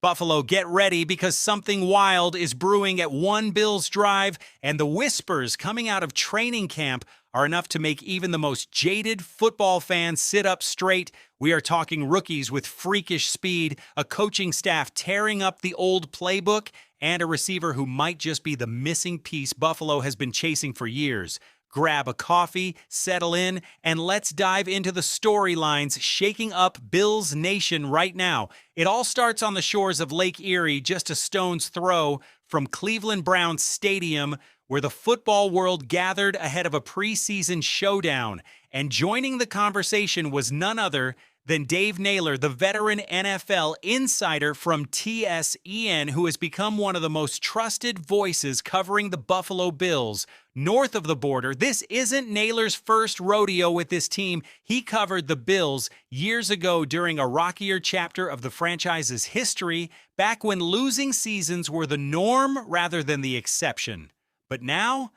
Buffalo, get ready because something wild is brewing at one Bills drive, and the whispers coming out of training camp are enough to make even the most jaded football fans sit up straight. We are talking rookies with freakish speed, a coaching staff tearing up the old playbook, and a receiver who might just be the missing piece Buffalo has been chasing for years. Grab a coffee, settle in, and let's dive into the storylines shaking up Bills Nation right now. It all starts on the shores of Lake Erie, just a stone's throw from Cleveland Browns Stadium, where the football world gathered ahead of a preseason showdown. And joining the conversation was none other than Dave Naylor, the veteran NFL insider from TSEN, who has become one of the most trusted voices covering the Buffalo Bills. North of the border, this isn't Naylor's first rodeo with this team. He covered the Bills years ago during a rockier chapter of the franchise's history, back when losing seasons were the norm rather than the exception. But now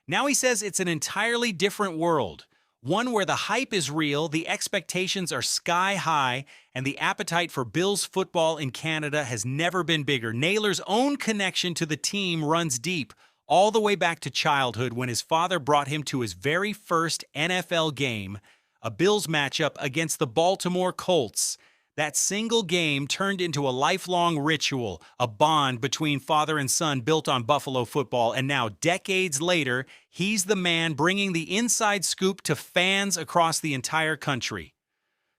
he says it's an entirely different world. One where the hype is real, the expectations are sky high, and the appetite for Bills football in Canada has never been bigger. Naylor's own connection to the team runs deep, all the way back to childhood when his father brought him to his very first NFL game, a Bills matchup against the Baltimore Colts. That single game turned into a lifelong ritual, a bond between father and son built on Buffalo football, and now, decades later, he's the man bringing the inside scoop to fans across the entire country.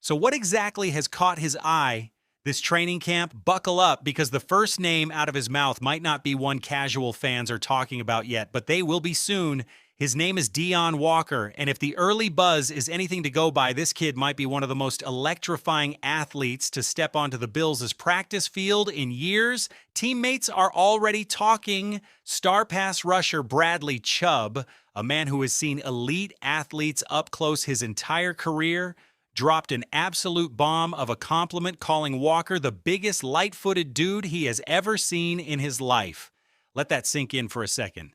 So what exactly has caught his eye this training camp? Buckle up, because the first name out of his mouth might not be one casual fans are talking about yet, but they will be soon. His name is Deone Walker, and if the early buzz is anything to go by, this kid might be one of the most electrifying athletes to step onto the Bills' practice field in years. Teammates are already talking star pass rusher Bradley Chubb, a man who has seen elite athletes up close his entire career, dropped an absolute bomb of a compliment calling Walker the biggest light-footed dude he has ever seen in his life. Let that sink in for a second.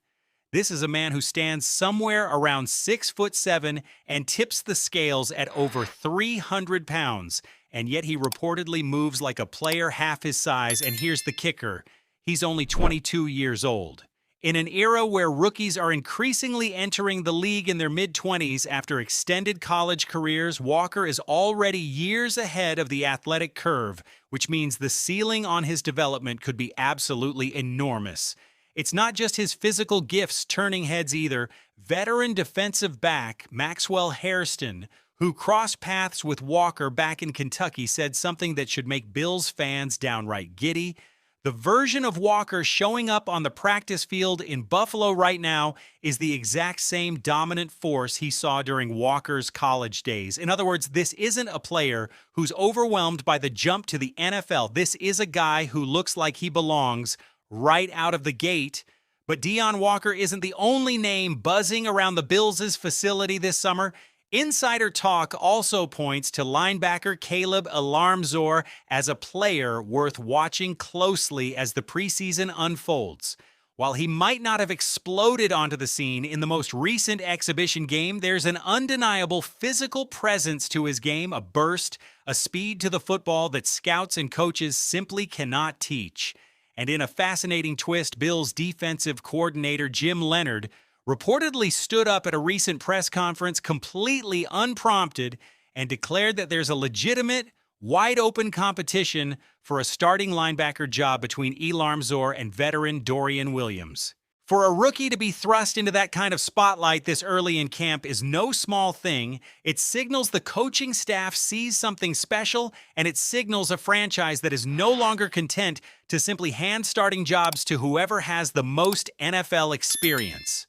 This is a man who stands somewhere around 6'7" and tips the scales at over 300 pounds, and yet he reportedly moves like a player half his size, and here's the kicker: he's only 22 years old. In an era where rookies are increasingly entering the league in their mid-20s after extended college careers, Walker is already years ahead of the athletic curve, which means the ceiling on his development could be absolutely enormous. It's not just his physical gifts turning heads either. Veteran defensive back Maxwell Hairston, who crossed paths with Walker back in Kentucky, said something that should make Bills fans downright giddy. The version of Walker showing up on the practice field in Buffalo right now is the exact same dominant force he saw during Walker's college days. In other words, this isn't a player who's overwhelmed by the jump to the NFL. This is a guy who looks like he belongs right out of the gate. But Deone Walker isn't the only name buzzing around the Bills' facility this summer. Insider talk also points to linebacker Caleb Alarmzor as a player worth watching closely as the preseason unfolds. While he might not have exploded onto the scene in the most recent exhibition game, there's an undeniable physical presence to his game, a burst, a speed to the football that scouts and coaches simply cannot teach. And in a fascinating twist, Bills defensive coordinator Jim Leonhard reportedly stood up at a recent press conference completely unprompted and declared that there's a legitimate, wide-open competition for a starting linebacker job between Alarmzor and veteran Dorian Williams. For a rookie to be thrust into that kind of spotlight this early in camp is no small thing. It signals the coaching staff sees something special, and it signals a franchise that is no longer content to simply hand starting jobs to whoever has the most NFL experience.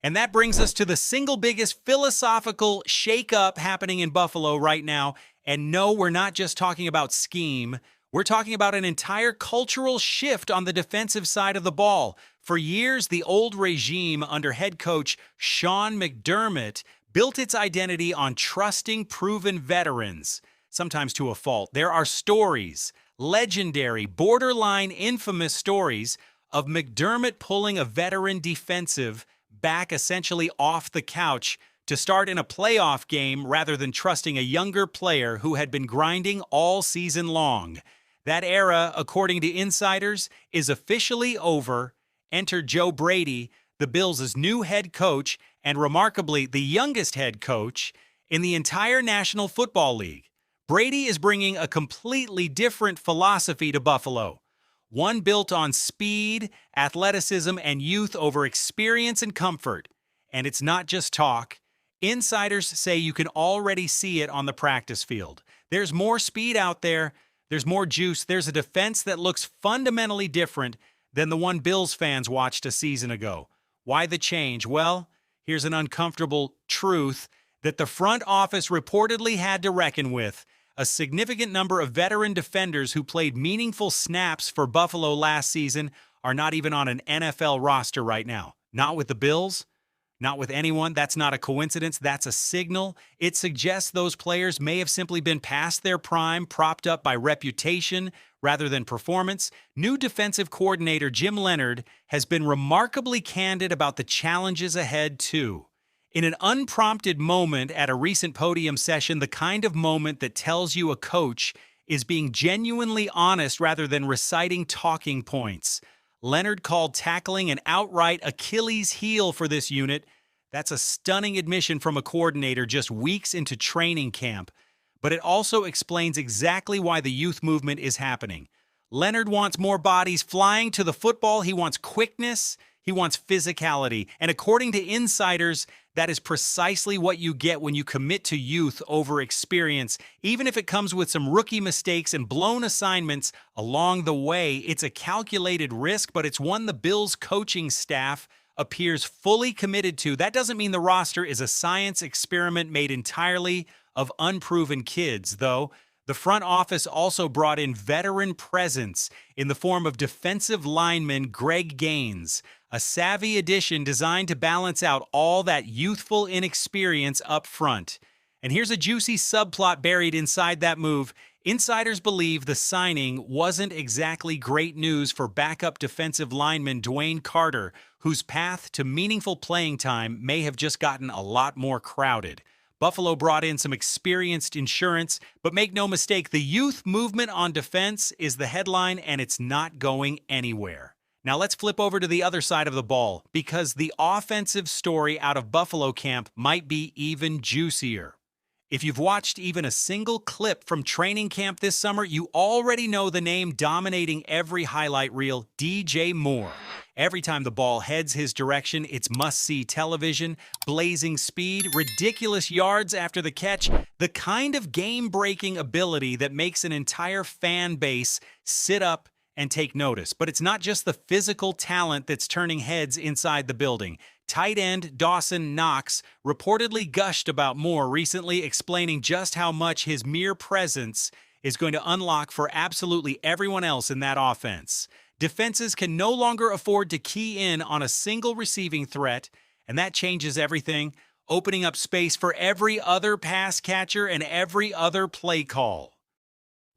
And that brings us to the single biggest philosophical shake-up happening in Buffalo right now. And no, we're not just talking about scheme. We're talking about an entire cultural shift on the defensive side of the ball. For years, the old regime under head coach Sean McDermott built its identity on trusting proven veterans, sometimes to a fault. There are stories, legendary, borderline infamous stories, of McDermott pulling a veteran defensive back essentially off the couch to start in a playoff game rather than trusting a younger player who had been grinding all season long. That era, according to insiders, is officially over. Enter Joe Brady, the Bills' new head coach, and remarkably, the youngest head coach in the entire National Football League. Brady is bringing a completely different philosophy to Buffalo, one built on speed, athleticism, and youth over experience and comfort. And it's not just talk. Insiders say you can already see it on the practice field. There's more speed out there. There's more juice. There's a defense that looks fundamentally different than the one Bills fans watched a season ago. Why the change? Well, here's an uncomfortable truth that the front office reportedly had to reckon with. A significant number of veteran defenders who played meaningful snaps for Buffalo last season are not even on an NFL roster right now. Not with the Bills, not with anyone. That's not a coincidence. That's a signal. It suggests those players may have simply been past their prime, propped up by reputation rather than performance. New defensive coordinator Jim Leonhard has been remarkably candid about the challenges ahead, too. In an unprompted moment at a recent podium session, the kind of moment that tells you a coach is being genuinely honest rather than reciting talking points. Leonhard called tackling an outright Achilles heel for this unit. That's a stunning admission from a coordinator just weeks into training camp. But it also explains exactly why the youth movement is happening. Leonhard wants more bodies flying to the football. He wants quickness. He wants physicality. And according to insiders, that is precisely what you get when you commit to youth over experience. Even if it comes with some rookie mistakes and blown assignments along the way, it's a calculated risk, but it's one the Bills coaching staff appears fully committed to. That doesn't mean the roster is a science experiment made entirely of unproven kids, though. The front office also brought in veteran presence in the form of defensive lineman Greg Gaines, a savvy addition designed to balance out all that youthful inexperience up front. And here's a juicy subplot buried inside that move. Insiders believe the signing wasn't exactly great news for backup defensive lineman Dwayne Carter, whose path to meaningful playing time may have just gotten a lot more crowded. Buffalo brought in some experienced insurance, but make no mistake, the youth movement on defense is the headline, and it's not going anywhere. Now let's flip over to the other side of the ball, because the offensive story out of Buffalo camp might be even juicier. If you've watched even a single clip from training camp this summer, you already know the name dominating every highlight reel, DJ Moore. Every time the ball heads his direction, it's must-see television, blazing speed, ridiculous yards after the catch, the kind of game-breaking ability that makes an entire fan base sit up and take notice. But it's not just the physical talent that's turning heads inside the building. Tight end Dawson Knox reportedly gushed about Moore recently, explaining just how much his mere presence is going to unlock for absolutely everyone else in that offense. Defenses can no longer afford to key in on a single receiving threat, and that changes everything, opening up space for every other pass catcher and every other play call.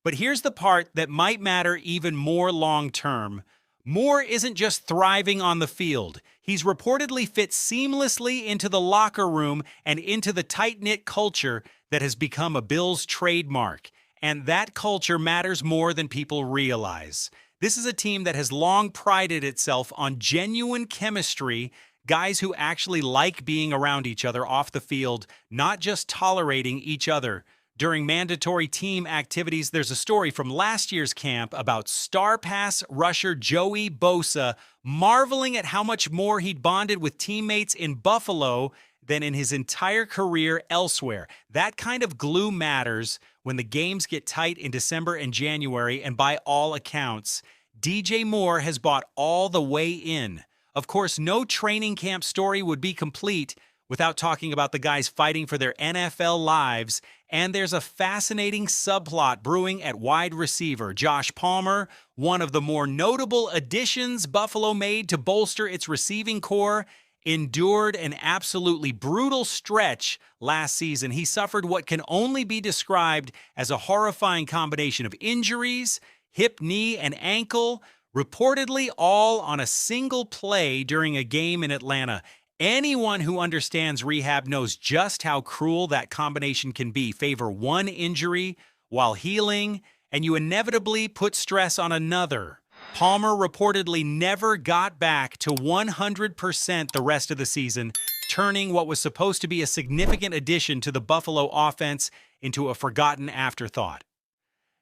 But here's the part that might matter even more long-term. Moore isn't just thriving on the field. He's reportedly fit seamlessly into the locker room and into the tight-knit culture that has become a Bills trademark. And that culture matters more than people realize. This is a team that has long prided itself on genuine chemistry, guys who actually like being around each other off the field, not just tolerating each other. During mandatory team activities, there's a story from last year's camp about star pass rusher Joey Bosa marveling at how much more he'd bonded with teammates in Buffalo than in his entire career elsewhere. That kind of glue matters when the games get tight in December and January, and by all accounts, DJ Moore has bought all the way in. Of course, no training camp story would be complete without talking about the guys fighting for their NFL lives, and there's a fascinating subplot brewing at wide receiver. Josh Palmer, one of the more notable additions Buffalo made to bolster its receiving core, endured an absolutely brutal stretch last season. He suffered what can only be described as a horrifying combination of injuries, hip, knee, and ankle, reportedly all on a single play during a game in Atlanta. Anyone who understands rehab knows just how cruel that combination can be. Favor one injury while healing, and you inevitably put stress on another. Palmer reportedly never got back to 100% the rest of the season, turning what was supposed to be a significant addition to the Buffalo offense into a forgotten afterthought.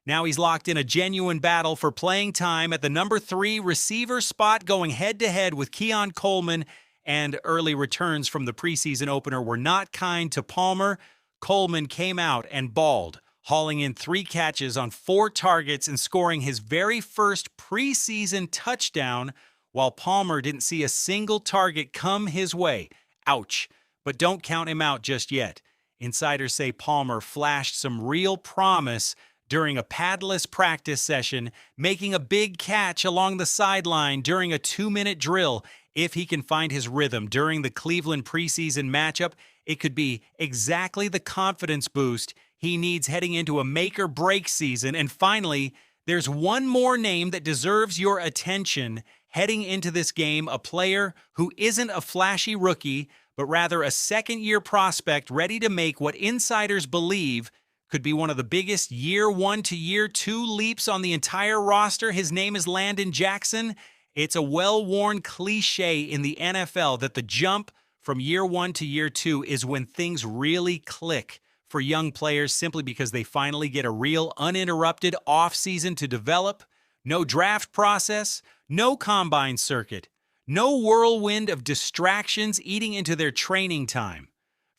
Now he's locked in a genuine battle for playing time at the number 3 receiver spot, going head-to-head with Keon Coleman, and early returns from the preseason opener were not kind to Palmer. Coleman came out and balled, hauling in 3 catches on 4 targets and scoring his very first preseason touchdown, while Palmer didn't see a single target come his way. Ouch. But don't count him out just yet. Insiders say Palmer flashed some real promise during a padless practice session, making a big catch along the sideline during a 2-minute drill. If he can find his rhythm during the Cleveland preseason matchup, it could be exactly the confidence boost he needs heading into a make-or-break season. And finally, there's one more name that deserves your attention heading into this game, a player who isn't a flashy rookie, but rather a second-year prospect ready to make what insiders believe could be one of the biggest year 1 to year 2 leaps on the entire roster. His name is Landon Jackson. It's a well-worn cliche in the NFL that the jump from year 1 to year 2 is when things really click for young players, simply because they finally get a real uninterrupted offseason to develop. No draft process, no combine circuit, no whirlwind of distractions eating into their training time.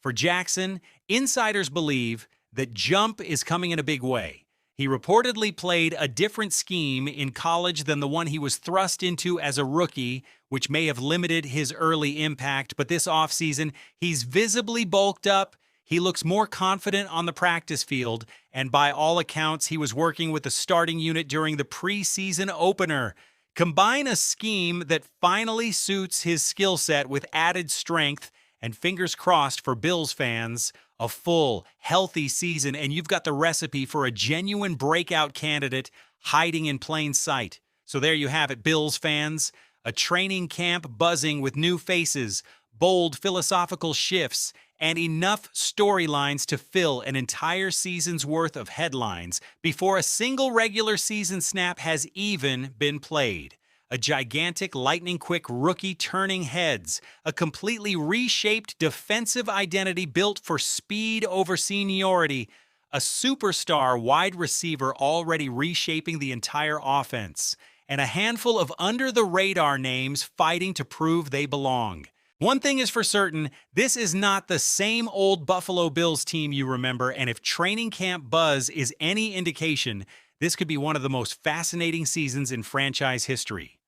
For Jackson, insiders believe that jump is coming in a big way. He reportedly played a different scheme in college than the one he was thrust into as a rookie, which may have limited his early impact, but this offseason, he's visibly bulked up. He looks more confident on the practice field, and by all accounts, he was working with the starting unit during the preseason opener. Combine a scheme that finally suits his skill set with added strength, and fingers crossed for Bills fans, a full, healthy season, and you've got the recipe for a genuine breakout candidate hiding in plain sight. So there you have it, Bills fans. A training camp buzzing with new faces, bold philosophical shifts, and enough storylines to fill an entire season's worth of headlines before a single regular season snap has even been played. A gigantic, lightning-quick rookie turning heads, a completely reshaped defensive identity built for speed over seniority, a superstar wide receiver already reshaping the entire offense, and a handful of under-the-radar names fighting to prove they belong. One thing is for certain, this is not the same old Buffalo Bills team you remember, and if training camp buzz is any indication, this could be one of the most fascinating seasons in franchise history.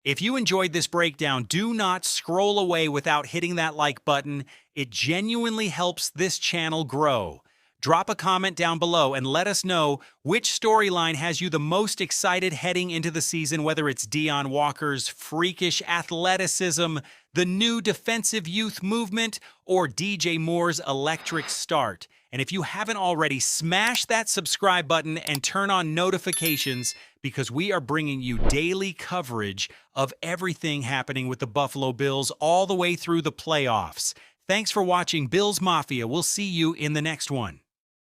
If you enjoyed this breakdown, do not scroll away without hitting that like button. It genuinely helps this channel grow. Drop a comment down below and let us know which storyline has you the most excited heading into the season, whether it's Deion Walker's freakish athleticism, the new defensive youth movement, or DJ Moore's electric start. And if you haven't already, smash that subscribe button and turn on notifications, because we are bringing you daily coverage of everything happening with the Buffalo Bills all the way through the playoffs. Thanks for watching Bills Mafia. We'll see you in the next one.